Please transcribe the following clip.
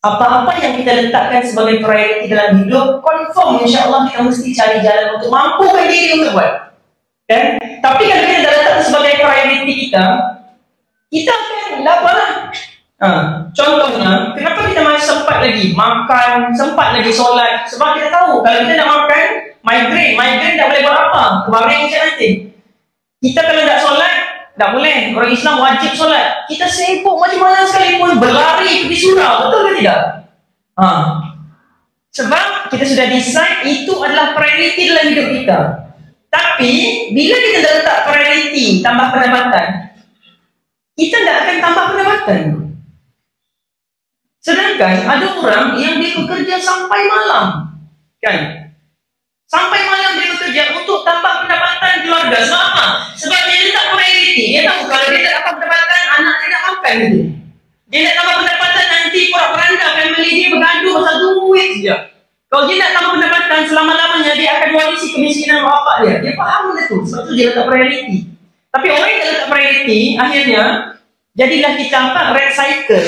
Apa-apa yang kita letakkan sebagai prioriti dalam hidup, confirm insya-Allah kita mesti cari jalan untuk mampukan diri untuk buat. Kan? Tapi kalau kita dah letakkan sebagai prioriti kita akan dapatlah. Contohnya, kenapa kita masih sempat lagi makan, sempat lagi solat? Sebab kita tahu kalau kita nak makan, migraine tak boleh buat apa. Kemarin macam nanti. Kita kalau tak solat, tak boleh. Orang Islam wajib solat. Kita sibuk macam mana sekalipun berlari pergi surau, betul ke tidak? Sebab kita sudah decide itu adalah prioriti dalam hidup kita. Tapi bila kita dah letak prioriti tambah pendapatan, kita tak akan tambah pendapatan. Sedangkan ada orang yang dia bekerja sampai malam, kan? Sampai malam dia bekerja untuk tambah pendapatan keluarga. Sebab apa? Sebab dia letak prioriti. Dia tahu kalau dia tak dapat pendapatan, anak dia nak makan gitu. Dia nak tambah pendapatan, nanti porak-poranda family dia bergaduh pasal duit saja. Kalau dia nak tambah pendapatan, selama-lamanya dia akan warisi kemiskinan bapak dia. Dia faham benda tu. Sebab tu dia letak prioriti. Tapi orang yang tak letak prioriti, akhirnya jadilah kita red cycle.